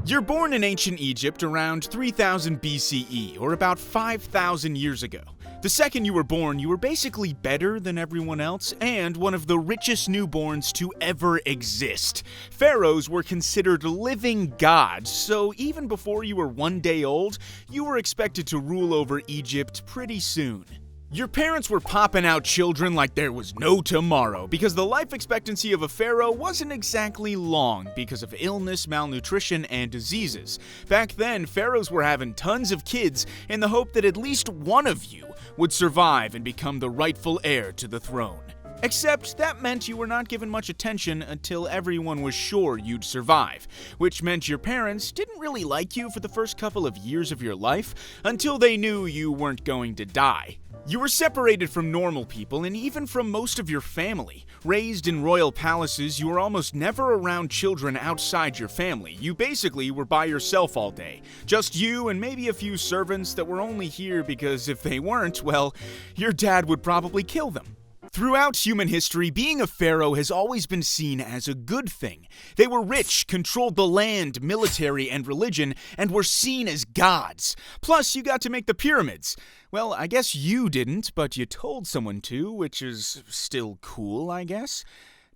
You're born in ancient Egypt around 3000 BCE, or about 5,000 years ago. The second you were born, you were basically better than everyone else and one of the richest newborns to ever exist. Pharaohs were considered living gods, so even before you were 1 day old, you were expected to rule over Egypt pretty soon. Your parents were popping out children like there was no tomorrow because the life expectancy of a pharaoh wasn't exactly long because of illness, malnutrition, and diseases. Back then, pharaohs were having tons of kids in the hope that at least one of you would survive and become the rightful heir to the throne. Except that meant you were not given much attention until everyone was sure you'd survive, which meant your parents didn't really like you for the first couple of years of your life until they knew you weren't going to die. You were separated from normal people and even from most of your family. Raised in royal palaces, you were almost never around children outside your family. You basically were by yourself all day. Just you and maybe a few servants that were only here because if they weren't, well, your dad would probably kill them. Throughout human history, being a pharaoh has always been seen as a good thing. They were rich, controlled the land, military, and religion, and were seen as gods. Plus, you got to make the pyramids. Well, I guess you didn't, but you told someone to, which is still cool, I guess.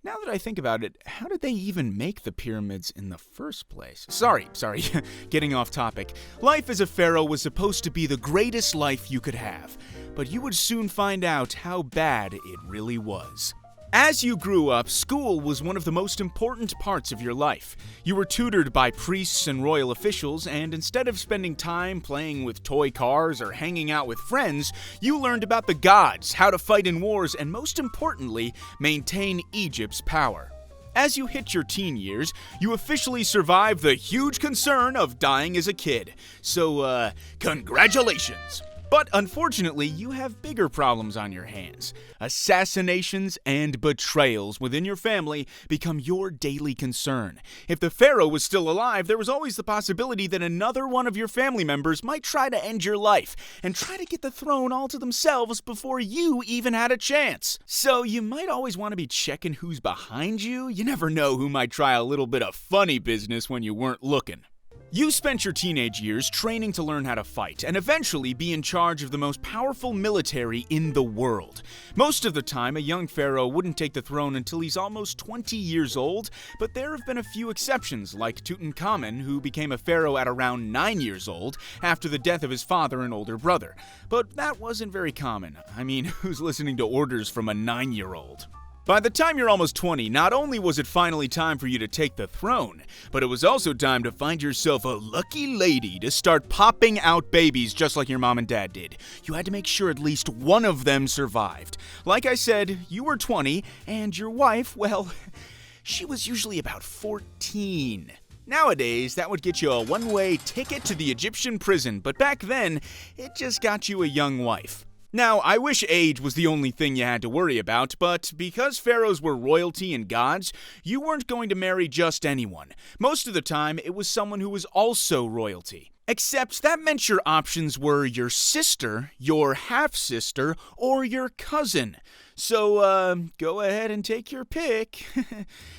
Now that I think about it, how did they even make the pyramids in the first place? Sorry, getting off topic. Life as a pharaoh was supposed to be the greatest life you could have, but you would soon find out how bad it really was. As you grew up, school was one of the most important parts of your life. You were tutored by priests and royal officials, and instead of spending time playing with toy cars or hanging out with friends, you learned about the gods, how to fight in wars, and most importantly, maintain Egypt's power. As you hit your teen years, you officially survived the huge concern of dying as a kid. So, congratulations! But unfortunately, you have bigger problems on your hands. Assassinations and betrayals within your family become your daily concern. If the pharaoh was still alive, there was always the possibility that another one of your family members might try to end your life and try to get the throne all to themselves before you even had a chance. So you might always want to be checking who's behind you. You never know who might try a little bit of funny business when you weren't looking. You spent your teenage years training to learn how to fight and eventually be in charge of the most powerful military in the world. Most of the time, a young pharaoh wouldn't take the throne until he's almost 20 years old, but there have been a few exceptions, like Tutankhamun, who became a pharaoh at around 9 years old after the death of his father and older brother. But that wasn't very common. I mean, who's listening to orders from a 9-year-old? By the time you're almost 20, not only was it finally time for you to take the throne, but it was also time to find yourself a lucky lady to start popping out babies just like your mom and dad did. You had to make sure at least one of them survived. Like I said, you were 20, and your wife, well, she was usually about 14. Nowadays, that would get you a one-way ticket to the Egyptian prison, but back then, it just got you a young wife. Now, I wish age was the only thing you had to worry about, but because pharaohs were royalty and gods, you weren't going to marry just anyone. Most of the time, it was someone who was also royalty. Except that meant your options were your sister, your half-sister, or your cousin. So, go ahead and take your pick.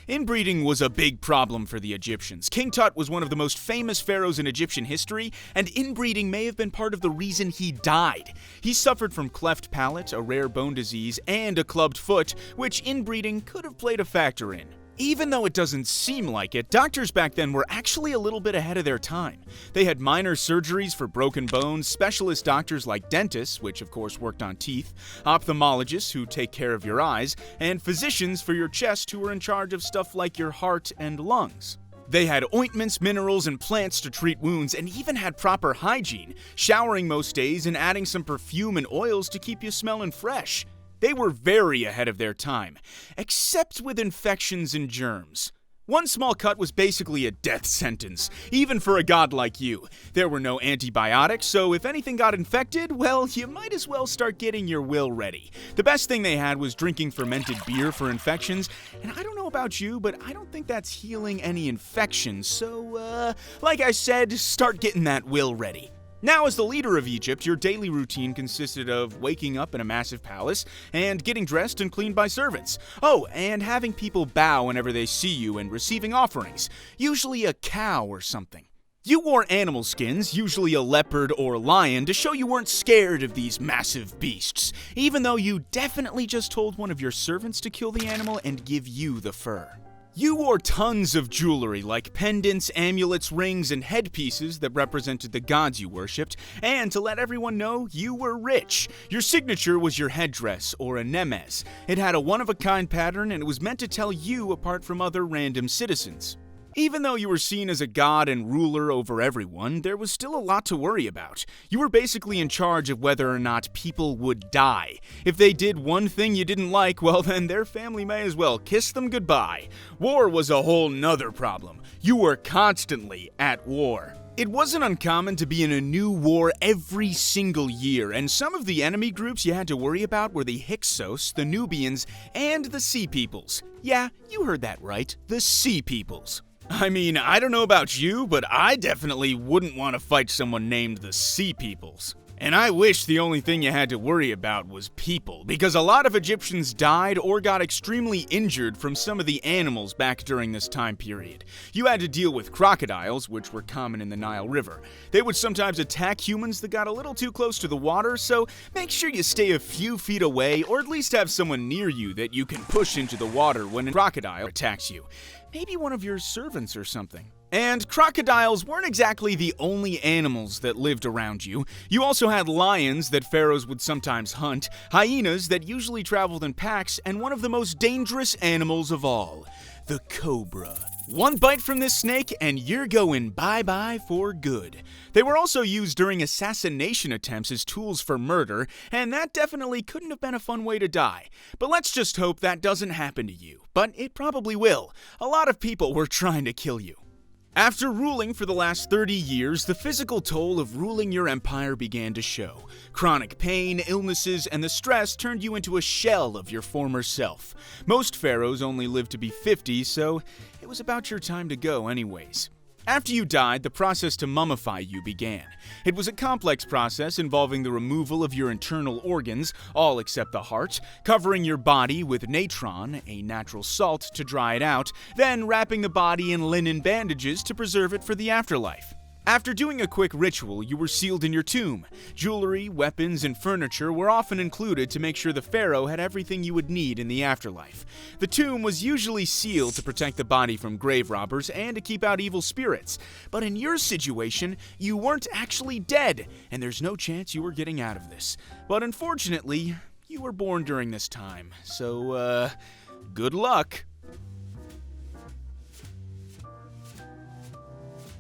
Inbreeding was a big problem for the Egyptians. King Tut was one of the most famous pharaohs in Egyptian history, and inbreeding may have been part of the reason he died. He suffered from cleft palate, a rare bone disease, and a clubbed foot, which inbreeding could have played a factor in. Even though it doesn't seem like it, doctors back then were actually a little bit ahead of their time. They had minor surgeries for broken bones, specialist doctors like dentists, which of course worked on teeth, ophthalmologists who take care of your eyes, and physicians for your chest who were in charge of stuff like your heart and lungs. They had ointments, minerals, and plants to treat wounds, and even had proper hygiene, showering most days and adding some perfume and oils to keep you smelling fresh. They were very ahead of their time, except with infections and germs. One small cut was basically a death sentence, even for a god like you. There were no antibiotics, so if anything got infected, well, you might as well start getting your will ready. The best thing they had was drinking fermented beer for infections, and I don't know about you, but I don't think that's healing any infections, so, like I said, start getting that will ready. Now, as the leader of Egypt, your daily routine consisted of waking up in a massive palace and getting dressed and cleaned by servants. Oh, and having people bow whenever they see you and receiving offerings, usually a cow or something. You wore animal skins, usually a leopard or lion, to show you weren't scared of these massive beasts, even though you definitely just told one of your servants to kill the animal and give you the fur. You wore tons of jewelry like pendants, amulets, rings, and headpieces that represented the gods you worshipped, and to let everyone know, you were rich. Your signature was your headdress, or a nemes. It had a one-of-a-kind pattern, and it was meant to tell you apart from other random citizens. Even though you were seen as a god and ruler over everyone, there was still a lot to worry about. You were basically in charge of whether or not people would die. If they did one thing you didn't like, well then their family may as well kiss them goodbye. War was a whole nother problem. You were constantly at war. It wasn't uncommon to be in a new war every single year, and some of the enemy groups you had to worry about were the Hyksos, the Nubians, and the Sea Peoples. Yeah, you heard that right, the Sea Peoples. I mean, I don't know about you, but I definitely wouldn't want to fight someone named the Sea Peoples. And I wish the only thing you had to worry about was people, because a lot of Egyptians died or got extremely injured from some of the animals back during this time period. You had to deal with crocodiles, which were common in the Nile River. They would sometimes attack humans that got a little too close to the water, so make sure you stay a few feet away or at least have someone near you that you can push into the water when a crocodile attacks you. Maybe one of your servants or something. And crocodiles weren't exactly the only animals that lived around you. You also had lions that pharaohs would sometimes hunt, hyenas that usually traveled in packs, and one of the most dangerous animals of all, the cobra. One bite from this snake and you're going bye-bye for good. They were also used during assassination attempts as tools for murder, and that definitely couldn't have been a fun way to die. But let's just hope that doesn't happen to you. But it probably will. A lot of people were trying to kill you. After ruling for the last 30 years, the physical toll of ruling your empire began to show. Chronic pain, illnesses, and the stress turned you into a shell of your former self. Most pharaohs only lived to be 50, so it was about your time to go anyways. After you died, the process to mummify you began. It was a complex process involving the removal of your internal organs, all except the heart, covering your body with natron, a natural salt, to dry it out, then wrapping the body in linen bandages to preserve it for the afterlife. After doing a quick ritual, you were sealed in your tomb. Jewelry, weapons, and furniture were often included to make sure the pharaoh had everything you would need in the afterlife. The tomb was usually sealed to protect the body from grave robbers and to keep out evil spirits. But in your situation, you weren't actually dead, and there's no chance you were getting out of this. But unfortunately, you were born during this time, so, good luck.